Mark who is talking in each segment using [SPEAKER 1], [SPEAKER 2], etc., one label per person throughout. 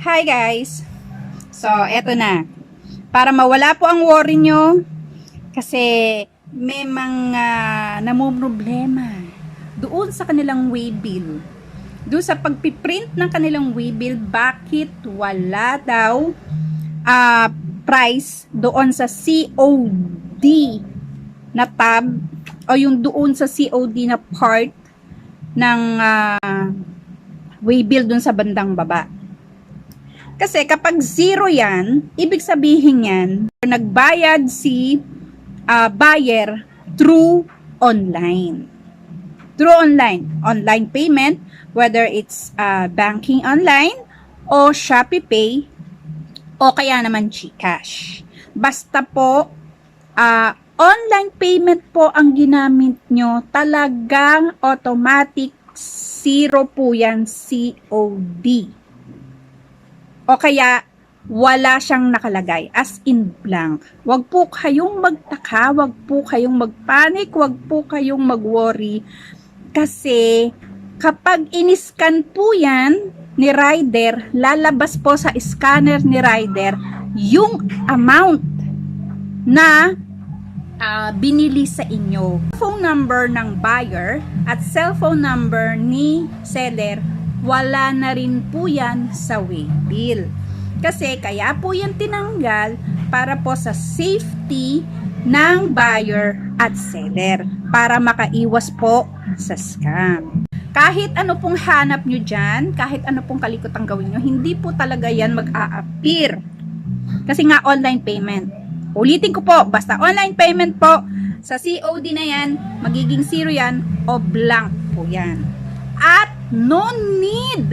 [SPEAKER 1] Hi guys! So, eto na. Para mawala po ang worry nyo, kasi may mga namumroblema doon sa kanilang waybill. Doon sa pagpiprint ng kanilang waybill, bakit wala daw price doon sa COD na tab o yung doon sa COD na part ng waybill doon sa bandang baba. Kasi kapag zero yan, ibig sabihin yan, nagbayad si buyer through online. Through online payment, whether it's banking online o Shopee Pay o kaya naman GCash. Basta po, online payment po ang ginamit nyo, talagang automatic zero po yan COD. O kaya, wala siyang nakalagay, as in blank. Wag po kayong magtaka, wag po kayong magpanik, wag po kayong magworry. Kasi, kapag in-scan po yan ni rider, lalabas po sa scanner ni rider yung amount na binili sa inyo. Phone number ng buyer at cellphone number ni seller, wala na rin po yan sa waybill. Kasi kaya po yan tinanggal para po sa safety ng buyer at seller, para makaiwas po sa scam. Kahit ano pong hanap nyo dyan, kahit ano pong kalikotang gawin nyo, hindi po talaga yan mag-a-appear. Kasi nga online payment. Ulitin ko po, basta online payment po, sa COD na yan, magiging zero yan o blank po yan. At no need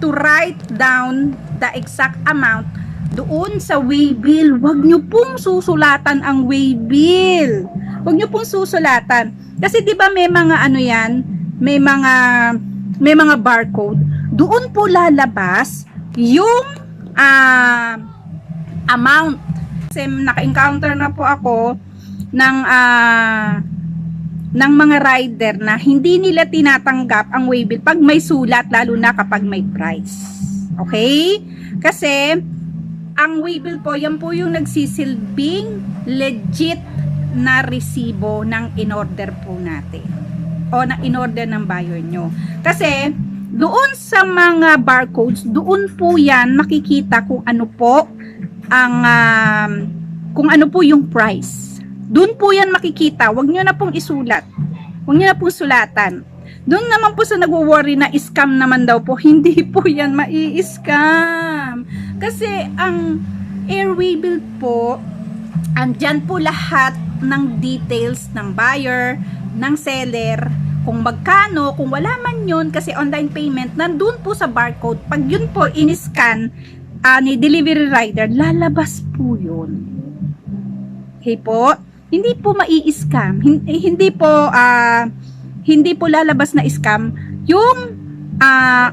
[SPEAKER 1] to write down the exact amount doon sa waybill. Huwag nyo pong susulatan ang waybill. Huwag nyo pong susulatan. Kasi di ba may mga ano yan, may mga barcode. Doon po lalabas yung amount. Kasi naka-encounter na po ako ng mga rider na hindi nila tinatanggap ang waybill pag may sulat, lalo na kapag may price. Okay? Kasi ang waybill po, yan po yung nagsisilbing legit na resibo ng in-order po natin o na in-order ng buyer nyo. Kasi doon sa mga barcodes, doon po yan makikita kung ano po ang kung ano po yung price. Doon po yan makikita. Huwag nyo na pong isulat. Huwag nyo na pong sulatan. Doon naman po sa nagwo-worry na scam naman daw po, hindi po yan mai-scam. Kasi ang airwaybill po, andyan po lahat ng details ng buyer, ng seller, kung magkano, kung wala man yun, kasi online payment, nandun po sa barcode. Pag yun po in-scan ni delivery rider, lalabas po yun. Okay po? Hindi po mai-scam. Hindi po lalabas na scam yung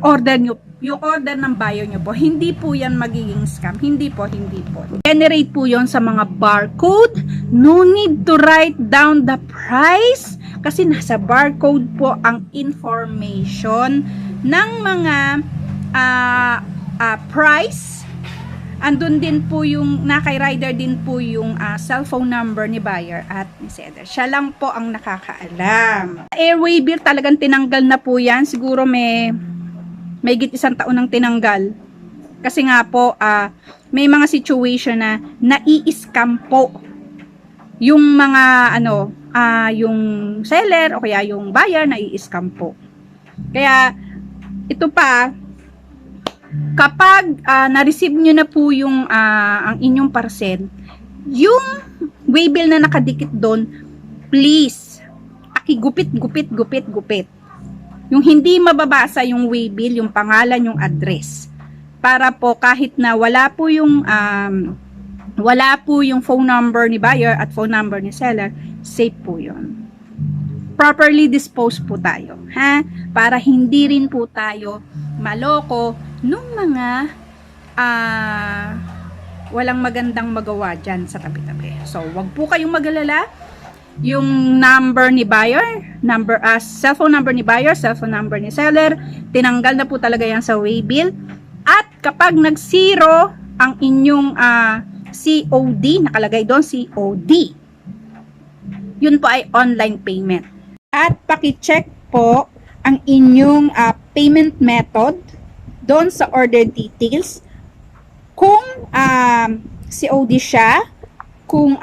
[SPEAKER 1] order nyo, yung order ng buyer nyo po. Hindi po yan magiging scam. Hindi po. Generate po yon sa mga barcode. No need to write down the price kasi nasa barcode po ang information ng mga price. Andun din po yung kay rider din po yung cellphone number ni buyer at ni seller. Siya lang po ang nakakaalam. Airwaybill talagang tinanggal na po yan. Siguro may higit 1 taon nang tinanggal. Kasi nga po may mga situation na nai-scam po yung mga yung seller o kaya yung buyer, nai-scam po. Kaya ito pa, kapag na-receive nyo na po yung ang inyong parcel, yung waybill na nakadikit doon, please, gupit. Yung hindi mababasa yung waybill, yung pangalan, yung address. Para po kahit na wala po yung phone number ni buyer at phone number ni seller, safe po yun. Properly dispose po tayo, ha? Para hindi rin po tayo maloko nung mga walang magandang magawa dyan sa tabi-tabi. So, wag po kayong magalala. yung number ni buyer, cellphone number ni buyer, cellphone number ni seller, tinanggal na po talaga yan sa waybill. At kapag nag-zero ang inyong COD, nakalagay doon COD, yun po ay online payment. At paki-check po ang inyong payment method doon sa order details, kung COD siya, kung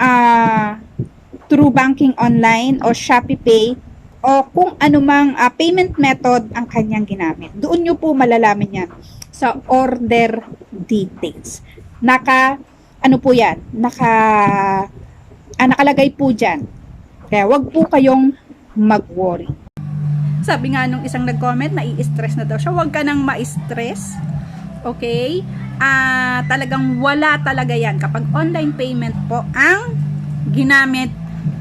[SPEAKER 1] through banking online o Shopee Pay, o kung anumang payment method ang kanyang ginamit. Doon nyo po malalaman yan sa order details. Ano po yan? Nakalagay po dyan. Kaya wag po kayong mag-worry. Sabi nga nung isang nag-comment, nai-stress na daw siya. Wag ka nang ma-stress. Okay? Talagang wala talaga yan kapag online payment po ang ginamit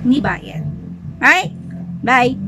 [SPEAKER 1] ni buyer. Alright? Bye!